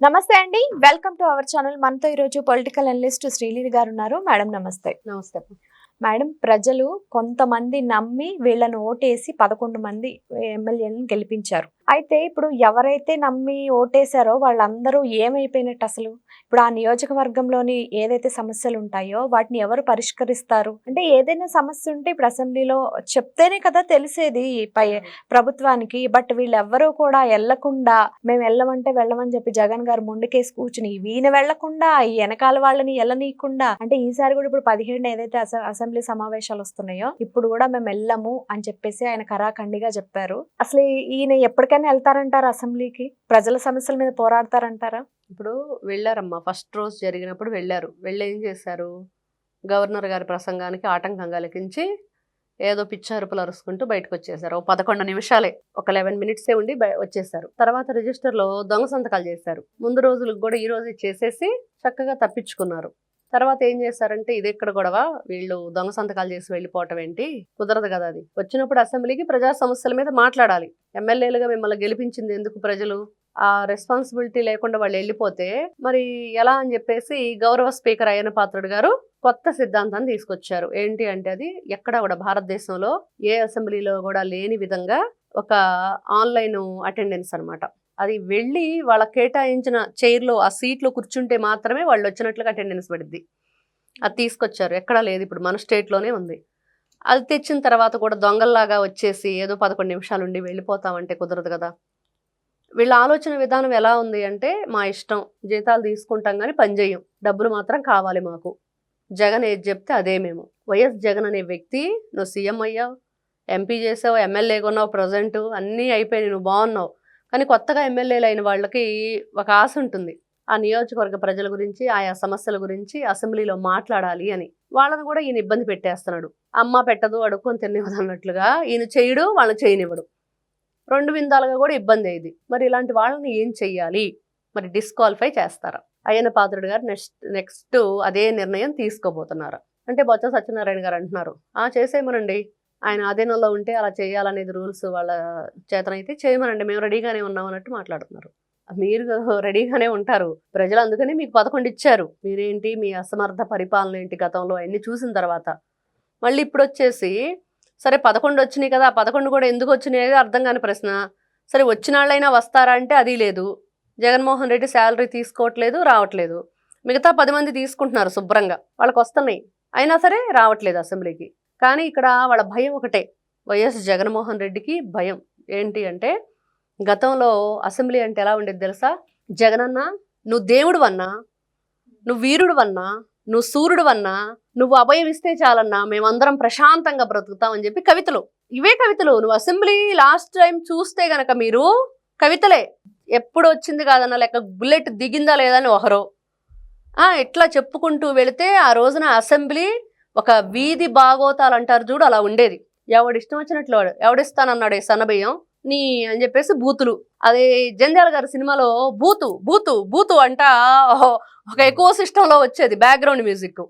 నమస్తే అండి. Welcome to our channel. మనతో ఈరోజు పొలిటికల్ అనలిస్ట్ శ్రీలీల గారు ఉన్నారు. మేడం నమస్తే. నమస్తే. మేడం, ప్రజలు కొంతమంది నమ్మి వీళ్ళను ఓటేసి 11 మంది ఎమ్మెల్యేలను గెలిపించారు. అయితే ఇప్పుడు ఎవరైతే నమ్మి ఓటేశారో వాళ్ళందరూ ఏమైపోయినట్టు అసలు? ఇప్పుడు ఆ నియోజకవర్గంలోని ఏదైతే సమస్యలు ఉంటాయో వాటిని ఎవరు పరిష్కరిస్తారు? అంటే ఏదైనా సమస్య ఉంటే ఇప్పుడు అసెంబ్లీలో చెప్తేనే కదా తెలిసేది ప్రభుత్వానికి. బట్ వీళ్ళెవ్వరూ కూడా వెళ్లకుండా మేము వెళ్ళమంటే వెళ్ళమని చెప్పి జగన్ గారు ముందుకేసి కూర్చుని వీణ వెళ్లకుండా ఈ వెనకాల వాళ్ళని వెళ్ళనీయకుండా, అంటే ఈసారి కూడా ఇప్పుడు 17 ఏదైతే అసెంబ్లీ సమావేశాలు వస్తున్నాయో ఇప్పుడు కూడా మేము వెళ్ళము అని చెప్పేసి ఆయన కరాఖండిగా చెప్పారు. అసలు ఈయన ఎప్పటికైనా వెళ్తారంటారా అసెంబ్లీకి? ప్రజల సమస్యల మీద పోరాడతారంటారా? ఇప్పుడు వెళ్ళారమ్మా, ఫస్ట్ రోజు జరిగినప్పుడు వెళ్ళారు. వెళ్ళి ఏం చేశారు, గవర్నర్ గారి ప్రసంగానికి ఆటంకంగా లెక్కించి ఏదో పిచ్చారుపులు అరుచుకుంటూ బయటకు వచ్చేసారు. 11 నిమిషాలే, ఒక 11 మినిట్సే ఉండి వచ్చేసారు. తర్వాత రిజిస్టర్లో దొంగ సంతకాలు చేశారు. ముందు రోజులకు కూడా ఈ రోజు చేసేసి చక్కగా తప్పించుకున్నారు. తర్వాత ఏం చేశారంటే, ఇది ఎక్కడ గొడవ, వీళ్ళు దొంగ సంతకాలు చేసి వెళ్ళిపోవటం ఏంటి, కుదరదు కదా. అది వచ్చినప్పుడు అసెంబ్లీకి ప్రజా సమస్యల మీద మాట్లాడాలి. ఎమ్మెల్యేలుగా మిమ్మల్ని గెలిపించింది ఎందుకు ప్రజలు? ఆ రెస్పాన్సిబిలిటీ లేకుండా వాళ్ళు వెళ్ళిపోతే మరి ఎలా అని చెప్పేసి గౌరవ స్పీకర్ అయ్యన్న పాత్రుడు గారు కొత్త సిద్ధాంతాన్ని తీసుకొచ్చారు. ఏంటి అంటే, అది ఎక్కడ కూడా భారతదేశంలో ఏ అసెంబ్లీలో కూడా లేని విధంగా ఒక ఆన్లైన్ అటెండెన్స్ అనమాట. అది వెళ్ళి వాళ్ళ కేటాయించిన చైర్లో ఆ సీట్లో కూర్చుంటే మాత్రమే వాళ్ళు వచ్చినట్లుగా అటెండెన్స్ పడిద్ది. అది తీసుకొచ్చారు, ఎక్కడా లేదు, ఇప్పుడు మన స్టేట్లోనే ఉంది. అది తెచ్చిన తర్వాత కూడా దొంగల్లాగా వచ్చేసి ఏదో 11 నిమిషాలు ఉండి వెళ్ళిపోతామంటే కుదరదు కదా. వీళ్ళ ఆలోచన విధానం ఎలా ఉంది అంటే, మా ఇష్టం, జీతాలు తీసుకుంటాం కానీ పని చేయం, డబ్బులు మాత్రం కావాలి మాకు. జగన్ ఏది చెప్తే అదే మేము. వైఎస్ జగన్ అనే వ్యక్తి, నువ్వు సీఎం అయ్యావు, ఎంపీ చేసావు, ఎమ్మెల్యేగా ఉన్నావు, ప్రజెంట్ అన్నీ అయిపోయి నువ్వు బాగున్నావు. కానీ కొత్తగా ఎమ్మెల్యేలు అయిన వాళ్ళకి ఒక ఆశ ఉంటుంది, ఆ నియోజకవర్గ ప్రజల గురించి, ఆయా సమస్యల గురించి అసెంబ్లీలో మాట్లాడాలి అని. వాళ్ళని కూడా ఈయన ఇబ్బంది పెట్టేస్తున్నాడు. అమ్మ పెట్టదు అడుక్కొని తినేవద్దు అన్నట్లుగా ఈయన చేయడు, వాళ్ళని చేయనివ్వడు. 2 విందాలుగా కూడా ఇబ్బంది అయ్యింది. మరి ఇలాంటి వాళ్ళని ఏం చెయ్యాలి? మరి డిస్క్వాలిఫై చేస్తారా? అయ్యన్న పాత్రుడు గారు నెక్స్ట్ అదే నిర్ణయం తీసుకోబోతున్నారు. అంటే బొత్స సత్యనారాయణ గారు అంటున్నారు, చేసేయమనండి, ఆయన ఆధీనంలో ఉంటే అలా చేయాలనేది రూల్స్ వాళ్ళ చేతనైతే చేయమనండి, మేము రెడీగానే ఉన్నాం అన్నట్టు మాట్లాడుతున్నారు. మీరు రెడీగానే ఉంటారు, ప్రజలు అందుకని మీకు 11 ఇచ్చారు. మీరేంటి, మీ అసమర్థ పరిపాలన ఏంటి గతంలో అన్ని చూసిన తర్వాత మళ్ళీ ఇప్పుడు వచ్చేసి సరే 11 వచ్చినాయి కదా, 11 కూడా ఎందుకు వచ్చినాయి అనేది అర్థం కాని ప్రశ్న. సరే వచ్చిన వాళ్ళైనా వస్తారా అంటే అది లేదు. జగన్మోహన్ రెడ్డి శాలరీ తీసుకోవట్లేదు, రావట్లేదు. మిగతా 10 మంది తీసుకుంటున్నారు శుభ్రంగా, వాళ్ళకి వస్తున్నాయి, అయినా సరే రావట్లేదు అసెంబ్లీకి. కానీ ఇక్కడ వాళ్ళ భయం ఒకటే, వైఎస్ జగన్మోహన్ రెడ్డికి భయం ఏంటి అంటే, గతంలో అసెంబ్లీ అంటే ఎలా ఉండేది తెలుసా? జగనన్న, నువ్వు దేవుడు అన్నా, నువ్వు వీరుడు అన్నా, నువ్వు సూర్యుడు అన్నా, నువ్వు అభయం ఇస్తే చాలన్నా మేమందరం ప్రశాంతంగా బ్రతుకుతామని చెప్పి కవితలు, ఇవే కవితలు. నువ్వు అసెంబ్లీ లాస్ట్ టైం చూస్తే గనక మీరు కవితలే, ఎప్పుడు వచ్చింది కాదన్న లెక్క, బుల్లెట్ దిగిందా లేదా అని ఒకరు ఇట్లా చెప్పుకుంటూ వెళితే ఆ రోజున అసెంబ్లీ ఒక వీధి బాగోతాలు అంటారు చూడు, అలా ఉండేది. ఎవడిష్టం వచ్చినట్లు వాడు, ఎవడిస్తానన్నాడు సన్నబియ్యం నీ అని చెప్పేసి బూతులు. అదే జంధ్యాల గారి సినిమాలో బూతు బూతు బూతు అంట ఒక ఎకో సిస్టంలో వచ్చేది బ్యాక్గ్రౌండ్ మ్యూజిక్.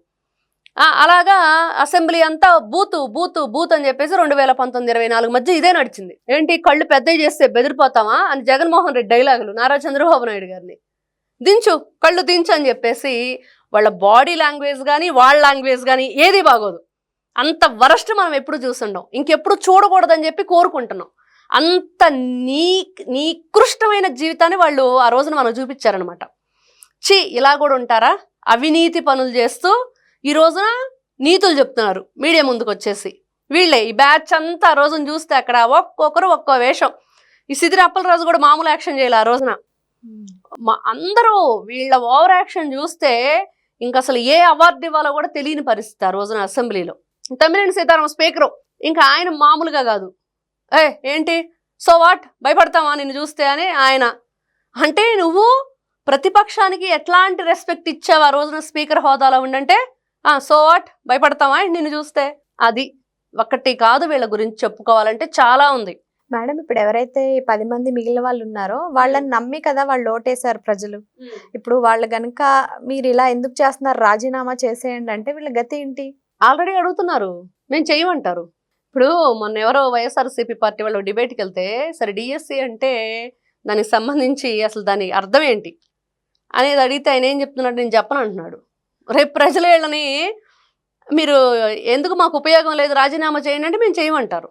అలాగా అసెంబ్లీ అంతా బూతు బూతు బూత్ అని చెప్పేసి 2019-24 మధ్య ఇదే నడిచింది. ఏంటి, కళ్ళు పెద్దవి చేస్తే బెదిరిపోతామా అని జగన్మోహన్ రెడ్డి డైలాగులు నారా చంద్రబాబు నాయుడు గారిని, దించు కళ్ళు దించు అని చెప్పేసి. వాళ్ళ బాడీ లాంగ్వేజ్ కానీ వాళ్ళ లాంగ్వేజ్ కానీ ఏది బాగోదు. అంత వరస్ట్ మనం ఎప్పుడు చూస్తుండం, ఇంకెప్పుడు చూడకూడదని చెప్పి కోరుకుంటున్నాం. అంత నికృష్టమైన జీవితాన్ని వాళ్ళు ఆ రోజున మనం చూపించారనమాట. ఇలా కూడా ఉంటారా? అవినీతి పనులు చేస్తూ ఈ రోజున నీతులు చెప్తున్నారు మీడియా ముందుకు వచ్చేసి. వీళ్ళే ఈ బ్యాచ్ అంతా ఆ రోజున చూస్తే అక్కడ ఒక్కొక్కరు ఒక్కో వేషం. ఈ సిదిరి అప్పలరాజు కూడా మామూలు యాక్షన్ చేయాలి ఆ రోజున. అందరూ వీళ్ళ ఓవర్ యాక్షన్ చూస్తే ఇంకా అసలు ఏ అవార్డు ఇవ్వాలో కూడా తెలియని పరిస్థితి ఆ రోజున అసెంబ్లీలో. తమ్మినేని సీతారామ స్పీకరు ఇంకా ఆయన మామూలుగా కాదు, ఏంటి సో వాట్, భయపడతావా నిన్ను చూస్తే అని ఆయన. అంటే నువ్వు ప్రతిపక్షానికి ఎట్లాంటి రెస్పెక్ట్ ఇచ్చావు ఆ రోజున స్పీకర్ హోదాలో ఉండంటే, సో వాట్, భయపడతావా నిన్ను చూస్తే? అది ఒక్కటి కాదు, వీళ్ళ గురించి చెప్పుకోవాలంటే చాలా ఉంది. మేడం, ఇప్పుడు ఎవరైతే 10 మంది మిగిలిన వాళ్ళు ఉన్నారో వాళ్ళని నమ్మి కదా వాళ్ళు ఓటేశారు ప్రజలు. ఇప్పుడు వాళ్ళు గనుక మీరు ఇలా ఎందుకు చేస్తున్నారు, రాజీనామా చేసేయండి అంటే వీళ్ళ గతి ఏంటి? ఆల్రెడీ అడుగుతున్నారు, మేము చేయమంటారు. ఇప్పుడు మొన్న ఎవరో వైఎస్ఆర్సీపీ పార్టీ వాళ్ళు డిబేట్కి వెళ్తే, సరే డిఎస్సి అంటే దానికి సంబంధించి అసలు దాని అర్థం ఏంటి, అనేది అడిగితే ఆయన ఏం చెప్తున్నాడు, నేను చెప్పను అంటున్నాడు. రేపు ప్రజలు వీళ్ళని మీరు ఎందుకు మాకు ఉపయోగం లేదు రాజీనామా చేయండి అంటే మేము చేయమంటారు.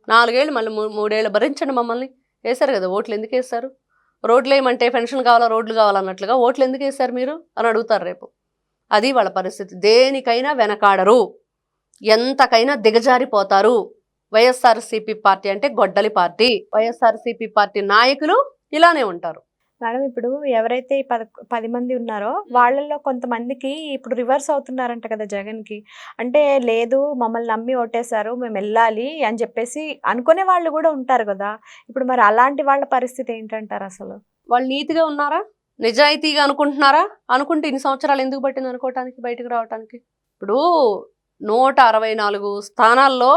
4 ఏళ్ళు మళ్ళీ 3 ఏళ్ళు భరించండి మమ్మల్ని. వేశారు కదా ఓట్లు, ఎందుకు వేస్తారు? రోడ్లు వేయమంటే పెన్షన్ కావాలా రోడ్లు కావాలన్నట్లుగా ఓట్లు ఎందుకు వేశారు మీరు అని అడుగుతారు రేపు. అది వాళ్ళ పరిస్థితి. దేనికైనా వెనకాడరు, ఎంతకైనా దిగజారిపోతారు. వైఎస్ఆర్సీపీ పార్టీ అంటే గొడ్డలి పార్టీ. వైఎస్ఆర్సీపీ పార్టీ నాయకులు ఇలానే ఉంటారు. మేడం ఇప్పుడు ఎవరైతే ఈ 10 మంది ఉన్నారో వాళ్ళల్లో కొంతమందికి ఇప్పుడు రివర్స్ అవుతున్నారంట కదా జగన్కి. అంటే లేదు మమ్మల్ని నమ్మి ఓటేశారు మేము వెళ్ళాలి అని చెప్పేసి అనుకునే వాళ్ళు కూడా ఉంటారు కదా. ఇప్పుడు మరి అలాంటి వాళ్ళ పరిస్థితి ఏంటంటారు అసలు? వాళ్ళు నీతిగా ఉన్నారా, నిజాయితీగా అనుకుంటున్నారా? అనుకుంటే ఇన్ని సంవత్సరాలు ఎందుకు పట్టింది అనుకోవటానికి, బయటకు రావటానికి? ఇప్పుడు 164 స్థానాల్లో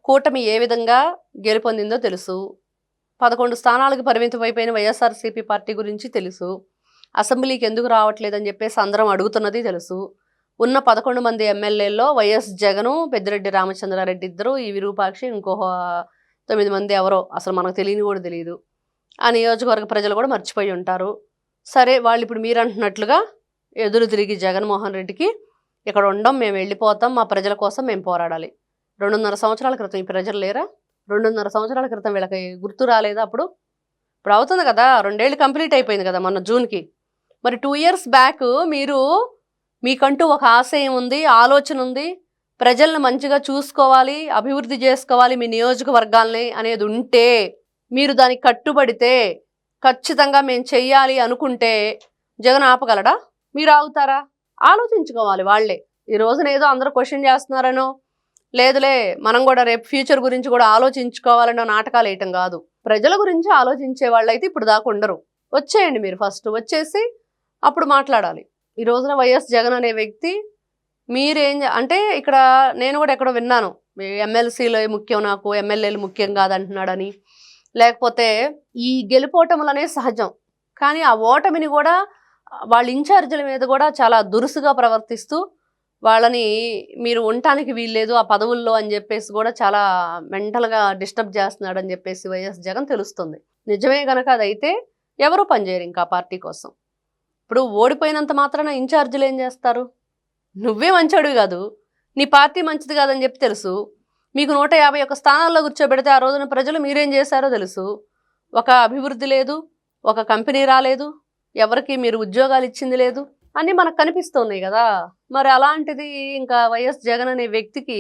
కూటమి ఏ విధంగా గెలుపొందిందో తెలుసు. 11 స్థానాలకు పరిమితం అయిపోయిన వైఎస్ఆర్సీపీ పార్టీ గురించి తెలుసు. అసెంబ్లీకి ఎందుకు రావట్లేదని చెప్పేసి అందరం అడుగుతున్నది తెలుసు. ఉన్న 11 మంది ఎమ్మెల్యేల్లో వైఎస్ జగను, పెద్దిరెడ్డి రామచంద్రారెడ్డి ఇద్దరు, ఈ విరూపాక్షి, ఇంకో 9 మంది ఎవరో అసలు మనకు తెలియని కూడా తెలియదు. ఆ నియోజకవర్గ ప్రజలు కూడా మర్చిపోయి ఉంటారు. సరే, వాళ్ళు ఇప్పుడు మీరు అంటున్నట్లుగా ఎదురు తిరిగి జగన్మోహన్ రెడ్డికి ఇక్కడ ఉండం, మేము వెళ్ళిపోతాం, మా ప్రజల కోసం మేము పోరాడాలి. 2.5 సంవత్సరాల క్రితం ఈ ప్రజలు లేరా? 2.5 సంవత్సరాల క్రితం వీళ్ళకి గుర్తు రాలేదా? ఇప్పుడు అవుతుంది కదా, 2 ఏళ్ళు కంప్లీట్ అయిపోయింది కదా మొన్న జూన్కి. మరి 2 years బ్యాక్ మీరు మీకంటూ ఒక ఆశయం ఉంది, ఆలోచన ఉంది, ప్రజలను మంచిగా చూసుకోవాలి, అభివృద్ధి చేసుకోవాలి మీ నియోజకవర్గాల్ని అనేది ఉంటే, మీరు దానికి కట్టుబడితే, ఖచ్చితంగా మేము చెయ్యాలి అనుకుంటే జగన్ ఆపగలడా? మీరు ఆగుతారా? ఆలోచించుకోవాలి వాళ్ళే. ఈ రోజున ఏదో అందరూ క్వశ్చన్ చేస్తున్నారనో, లేదులే మనం కూడా రేపు ఫ్యూచర్ గురించి కూడా ఆలోచించుకోవాలన్న నాటకాలు వేయటం కాదు. ప్రజల గురించి ఆలోచించే వాళ్ళైతే ఇప్పుడు దాకా ఉండరు. వచ్చేయండి మీరు, ఫస్ట్ వచ్చేసి అప్పుడు మాట్లాడాలి. ఈ రోజున వైఎస్ జగన్ అనే వ్యక్తి మీరేం అంటే, ఇక్కడ నేను కూడా ఎక్కడో విన్నాను, ఎమ్మెల్సీలు ముఖ్యం నాకు, ఎమ్మెల్యేలు ముఖ్యం కాదంటున్నాడని. లేకపోతే ఈ గెలుపోటములనే సహజం, కానీ ఆ ఓటమిని కూడా వాళ్ళ ఇన్ఛార్జీల మీద కూడా చాలా దురుసుగా ప్రవర్తిస్తూ వాళ్ళని మీరు ఉండటానికి వీల్లేదు ఆ పదవుల్లో అని చెప్పేసి కూడా చాలా మెంటల్గా డిస్టర్బ్ చేస్తున్నాడు అని చెప్పేసి వైఎస్ జగన్ తెలుస్తుంది. నిజమే కనుక అదైతే ఎవరు పనిచేయరు ఇంకా పార్టీ కోసం. ఇప్పుడు ఓడిపోయినంత మాత్రాన ఇన్ఛార్జీలు ఏం చేస్తారు? నువ్వే మంచోడు కాదు, నీ పార్టీ మంచిది కాదని చెప్పి తెలుసు. మీకు 151 స్థానాల్లో కూర్చోబెడితే ఆ రోజున ప్రజలు మీరేం చేశారో తెలుసు. ఒక అభివృద్ధి లేదు, ఒక కంపెనీ రాలేదు, ఎవరికి మీరు ఉద్యోగాలు ఇచ్చింది లేదు, అన్నీ మనకు కనిపిస్తున్నాయి కదా. మరి అలాంటిది ఇంకా వైఎస్ జగన్ అనే వ్యక్తికి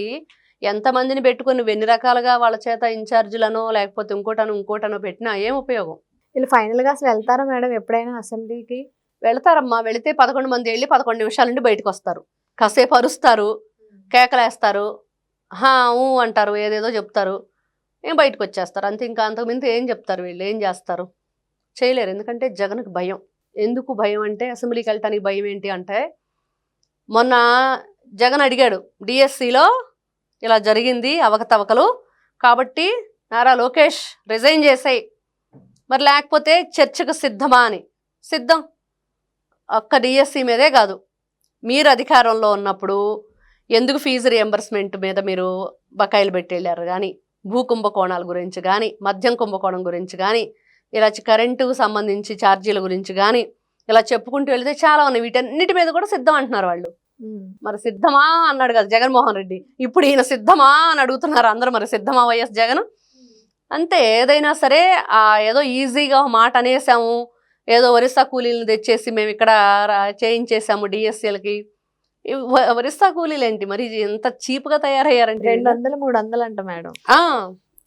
ఎంతమందిని పెట్టుకొని ఎన్ని రకాలుగా వాళ్ళ చేత ఇన్ఛార్జీలనో లేకపోతే ఇంకోటనో పెట్టినా ఏం ఉపయోగం? వీళ్ళు ఫైనల్గా అసలు వెళ్తారా మేడం ఎప్పుడైనా అసెంబ్లీకి? వెళతారమ్మా. వెళితే 11 మంది వెళ్ళి 11 నిమిషాల నుండి బయటకు వస్తారు, కాసేపు అరుస్తారు, కేకలేస్తారు, ఊ అంటారు, ఏదేదో చెప్తారు, ఏం బయటకు వచ్చేస్తారు అంతే. ఇంకా అంతకుమించి ఏం చెప్తారు? వీళ్ళు ఏం చేస్తారు? చేయలేరు. ఎందుకంటే జగన్కి భయం. ఎందుకు భయం అంటే, అసెంబ్లీకి వెళ్ళటానికి భయం ఏంటి అంటే, మొన్న జగన్ అడిగాడు డిఎస్సిలో ఇలా జరిగింది అవకతవకలు, కాబట్టి నారా లోకేష్ రిజైన్ చేసాయి, మరి లేకపోతే చర్చకు సిద్ధమా అని. సిద్ధం. ఒక్క డిఎస్సి మీదే కాదు, మీరు అధికారంలో ఉన్నప్పుడు ఎందుకు ఫీజు రియంబర్స్మెంట్ మీద మీరు బకాయిలు పెట్టి వెళ్ళారు కానీ, భూ కుంభకోణాల గురించి కానీ, మద్యం కుంభకోణం గురించి కానీ, ఇలా కరెంటుకు సంబంధించి ఛార్జీల గురించి కానీ ఇలా చెప్పుకుంటూ వెళితే చాలా ఉన్నాయి. వీటన్నిటి మీద కూడా సిద్ధం అంటున్నారు వాళ్ళు. మరి సిద్ధమా అన్నాడు కదా జగన్మోహన్ రెడ్డి, ఇప్పుడు ఈయన సిద్ధమా అని అడుగుతున్నారు అందరూ. మరి సిద్ధమా వైఎస్ జగన్? అంతే. ఏదైనా సరే ఏదో ఈజీగా మాట అనేసాము, ఏదో ఒరిస్సా కూలీలను తెచ్చేసి మేము ఇక్కడ చేయించేసాము డిఎస్సీలకి. ఒరిస్సా కూలీలు ఏంటి మరి ఎంత చీప్గా తయారయ్యారంటే, 200-300 అంట మేడం.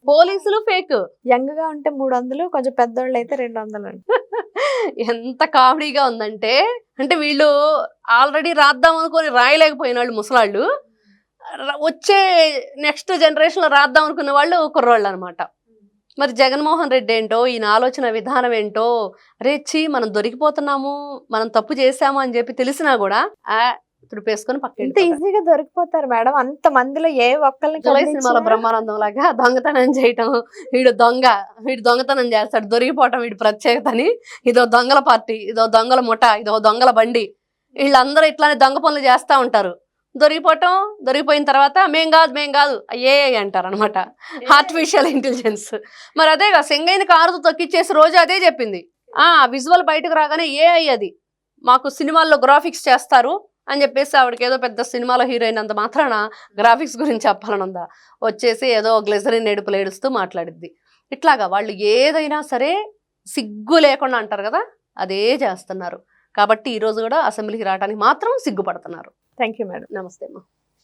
పోలీసులు ఫేక్. యంగ్ గా ఉంటే 300, కొంచెం పెద్దోళ్ళు అయితే 200 అంట. ఎంత కామెడీగా ఉందంటే, అంటే వీళ్ళు ఆల్రెడీ రాద్దాం అనుకొని రాయలేకపోయిన వాళ్ళు ముసలాళ్ళు, వచ్చే నెక్స్ట్ జనరేషన్లో రాద్దాం అనుకున్న వాళ్ళు కుర్రోళ్ళు అనమాట. మరి జగన్మోహన్ రెడ్డి ఏంటో, ఈయన ఆలోచన విధానం ఏంటో, మనం దొరికిపోతున్నాము, మనం తప్పు చేసాము అని చెప్పి తెలిసినా కూడా తుడిపేసుకొని పక్కన ఈజీగా దొరికిపోతారు మేడం. అంత మందిలో ఏ ఒక్కరిని సినిమాలో బ్రహ్మానందం లాగా దొంగతనం చేయటం, వీడు దొంగతనం చేస్తాడు, దొరికిపోవటం వీడి ప్రత్యేకత అని. ఇదో దొంగల పార్టీ, ఇదో దొంగల ముఠ, ఇదో దొంగల బండి, వీళ్ళందరూ ఇట్లానే దొంగ పనులు చేస్తూ ఉంటారు. దొరికిపోయిన తర్వాత మేం కాదు ఏ అంటారు అనమాట, ఆర్టిఫిషియల్ ఇంటెలిజెన్స్. మరి అదే కదా, సెంగైన కారుతో తొక్కిచ్చేసి రోజు అదే చెప్పింది. విజువల్ బయటకు రాగానే ఏఐ అది మాకు సినిమాల్లో గ్రాఫిక్స్ చేస్తారు అని చెప్పేసి ఆవిడకి ఏదో పెద్ద సినిమాలో హీరోయిన్ అంత మాత్రాన గ్రాఫిక్స్ గురించి చెప్పాలనుందా, వచ్చేసి ఏదో గ్లిజరిన్ ఏడుపులు ఏడుస్తూ మాట్లాడిద్ది. ఇట్లాగా వాళ్ళు ఏదైనా సరే సిగ్గు లేకుండా అంటారు కదా, అదే చేస్తున్నారు. కాబట్టి ఈరోజు కూడా అసెంబ్లీకి రావడానికి మాత్రం సిగ్గుపడుతున్నారు. Thank you madam. నమస్తే అమ్మా.